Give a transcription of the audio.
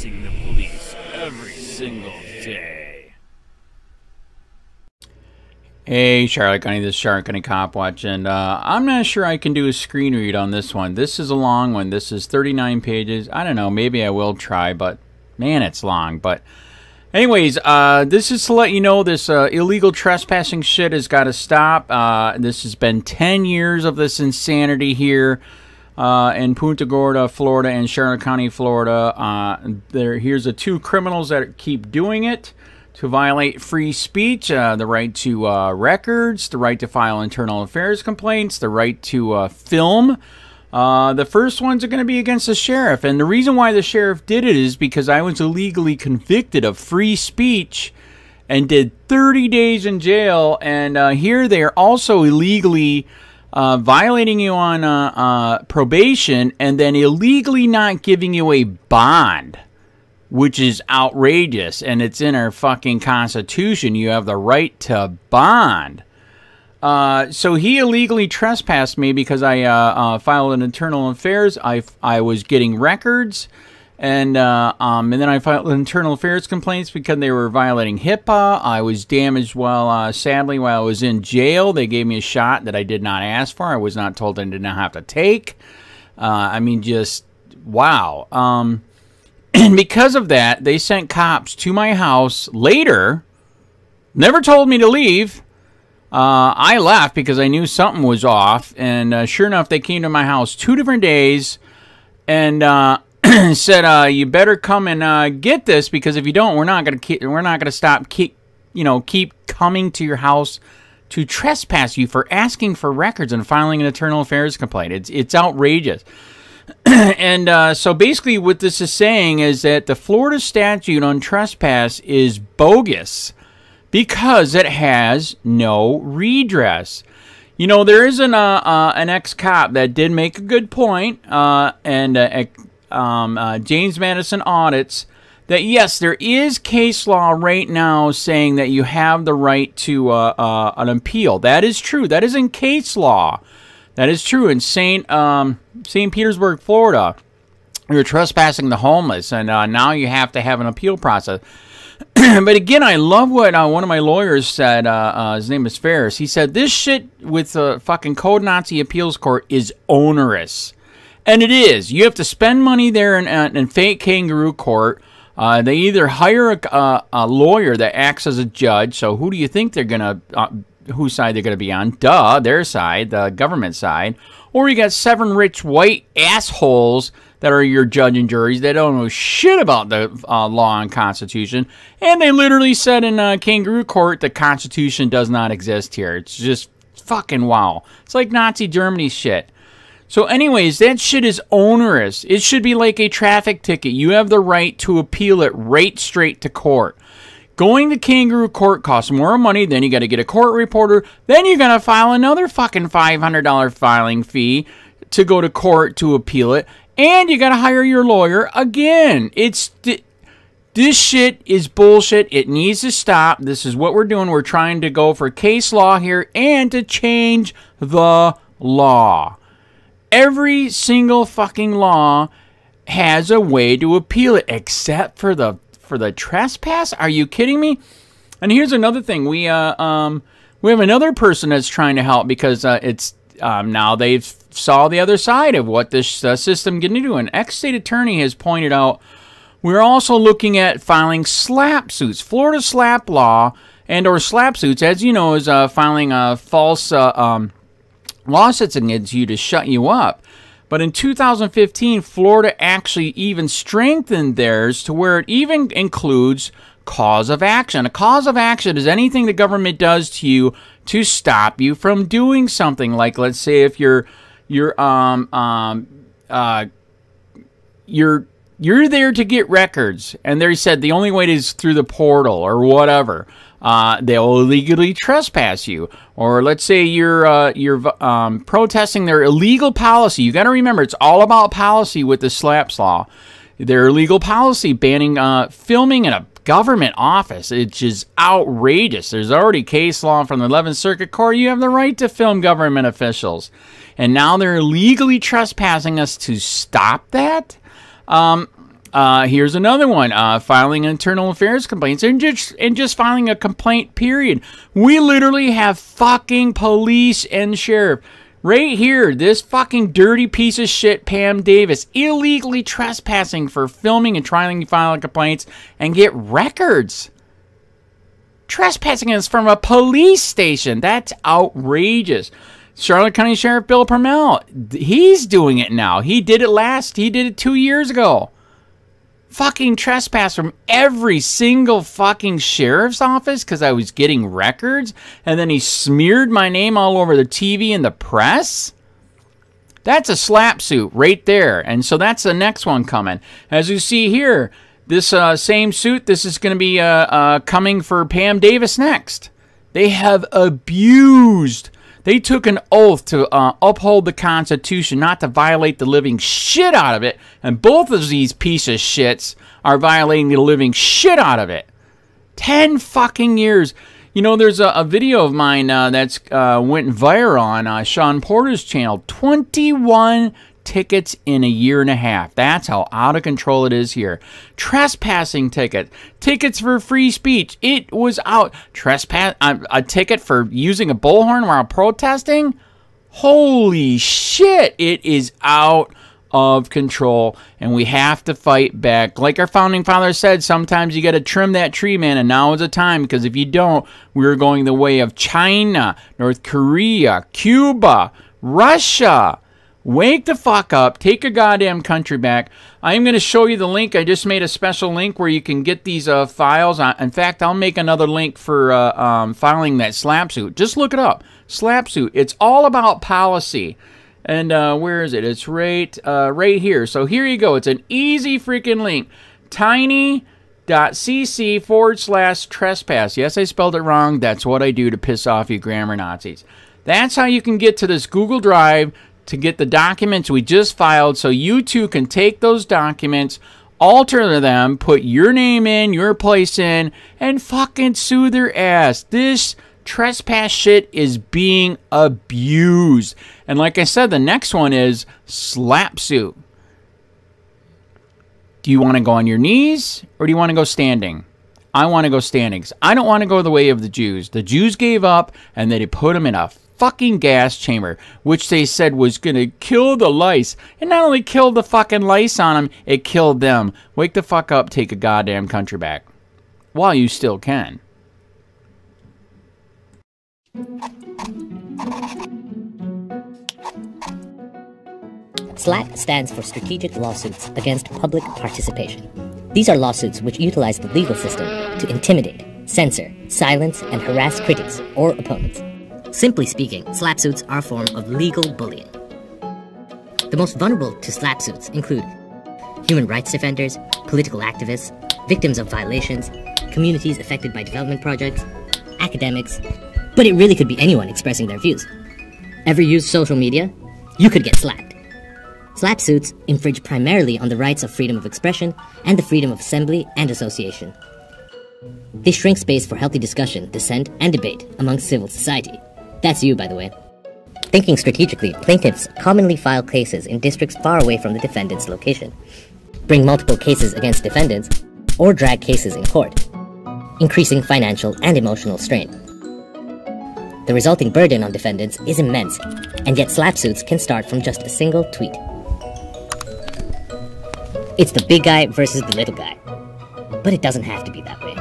facing the police every single day. Hey, Charlotte County, this is Charlotte County Cop Watch, and I'm not sure I can do a screen read on this one. This is a long one. This is 39 pages. I don't know, maybe I will try, but man, it's long. But anyways, this is to let you know this illegal trespassing shit has got to stop. This has been 10 years of this insanity here in Punta Gorda, Florida, and Charlotte County, Florida. Here's the two criminals that keep doing it to violate free speech, the right to records, the right to file internal affairs complaints, the right to film. The first ones are going to be against the sheriff. And the reason why the sheriff did it is because I was illegally convicted of free speech and did 30 days in jail. And here they are also illegally violating you on probation and then illegally not giving you a bond, which is outrageous, and it's in our fucking Constitution. You have the right to bond. So he illegally trespassed me because I filed an internal affairs. I was getting records, and then I filed internal affairs complaints because they were violating HIPAA. I was damaged sadly, while I was in jail. They gave me a shot that I did not ask for. I was not told I did not have to take. I mean, just wow. And because of that, they sent cops to my house later, never told me to leave. I left because I knew something was off, and sure enough, they came to my house 2 different days and said, "You better come and get this, because if you don't, we're not gonna keep coming to your house to trespass you for asking for records and filing an internal affairs complaint." It's outrageous. And so basically what this is saying is that the Florida statute on trespass is bogus because it has no redress. You know, there is an ex-cop that did make a good point, James Madison audits, that yes, there is case law right now saying that you have the right to an appeal. That is true. That is in case law. That is true in St. Petersburg, Florida. You're trespassing the homeless, and now you have to have an appeal process. But again, I love what one of my lawyers said. His name is Ferris. He said, this shit with the fucking Code Nazi Appeals Court is onerous. And it is. You have to spend money there in fake kangaroo court. They either hire a lawyer that acts as a judge. So who do you think they're going to... whose side they're going to be on? Duh, their side, the government side. Or you got 7 rich white assholes that are your judge and juries. They don't know shit about the law and Constitution. And they literally said in kangaroo court the Constitution does not exist here. It's just fucking wow. It's like Nazi Germany shit. So anyways, that shit is onerous. It should be like a traffic ticket. You have the right to appeal it right straight to court. Going to kangaroo court costs more money. Then you got to get a court reporter. Then you got to file another fucking $500 filing fee to go to court to appeal it. And you got to hire your lawyer again. This shit is bullshit. It needs to stop. This is what we're doing. We're trying to go for case law here and to change the law. Every single fucking law has a way to appeal it, except for the trespass. Are you kidding me? And here's another thing. We have another person that's trying to help because it's now they've saw the other side of what this system can do. An ex-state attorney has pointed out we're also looking at filing SLAPP suits. Florida SLAPP law and or SLAPP suits, as you know, is filing false lawsuits against you to shut you up. But in 2015, Florida actually even strengthened theirs to where it even includes cause of action. A cause of action is anything the government does to you to stop you from doing something. Like, let's say if you're there to get records, and they said the only way is through the portal or whatever. They'll illegally trespass you. Or let's say you're protesting their illegal policy. You got to remember, it's all about policy with the SLAPP law. Their illegal policy banning filming in a government office. It's just outrageous. There's already case law from the 11th Circuit Court. You have the right to film government officials. And now they're illegally trespassing us to stop that? Here's another one. Filing internal affairs complaints and just filing a complaint, period. We literally have fucking police and sheriff. Right here, this fucking dirty piece of shit, Pam Davis, illegally trespassing for filming and trying to file complaints and get records. Trespassing is from a police station. That's outrageous. Charlotte County Sheriff Bill Prummell, he's doing it now. He did it 2 years ago. Fucking trespass from every single fucking sheriff's office because I was getting records, and then he smeared my name all over the TV and the press. That's a slap suit right there. And so that's the next one coming. As you see here, this same suit, this is going to be coming for Pam Davis next. They have abused. They took an oath to uphold the Constitution, not to violate the living shit out of it. And both of these pieces of shits are violating the living shit out of it. 10 fucking years. You know, there's a video of mine that's went viral on Sean Porter's channel. 21 tickets in a year and a half. That's how out of control it is here. Trespassing ticket. Tickets for free speech. It was out. A ticket for using a bullhorn while protesting. Holy shit. It is out of control, and we have to fight back. Like our founding father said, sometimes you got to trim that tree, man, and now is the time, because if you don't, we're going the way of China, North Korea, Cuba, Russia. Wake the fuck up. Take your goddamn country back. I am going to show you the link. I just made a special link where you can get these files. In fact, I'll make another link for filing that slap suit. Just look it up. Slap suit. It's all about policy. And where is it? It's right here. So here you go. It's an easy freaking link. tiny.cc/trespass. Yes, I spelled it wrong. That's what I do to piss off you grammar Nazis. That's how you can get to this Google Drive to get the documents we just filed, so you too can take those documents, alter them, put your name in, your place in, and fucking sue their ass. This trespass shit is being abused. And like I said, the next one is slap suit. Do you want to go on your knees, or do you want to go standing? I want to go standing. I don't want to go the way of the Jews. The Jews gave up, and they put them in a fucking gas chamber, which they said was going to kill the lice. And not only killed the fucking lice on them, it killed them. Wake the fuck up, take a goddamn country back. While you still can. SLAC stands for Strategic Lawsuits Against Public Participation. These are lawsuits which utilize the legal system to intimidate, censor, silence, and harass critics or opponents. Simply speaking, slap suits are a form of legal bullying. The most vulnerable to slap suits include human rights defenders, political activists, victims of violations, communities affected by development projects, academics, but it really could be anyone expressing their views. Ever used social media? You could get slapped. Slap suits infringe primarily on the rights of freedom of expression and the freedom of assembly and association. They shrink space for healthy discussion, dissent, and debate among civil society. That's you, by the way. Thinking strategically, plaintiffs commonly file cases in districts far away from the defendant's location, bring multiple cases against defendants, or drag cases in court, increasing financial and emotional strain. The resulting burden on defendants is immense, and yet slap suits can start from just a single tweet. It's the big guy versus the little guy, but it doesn't have to be that way.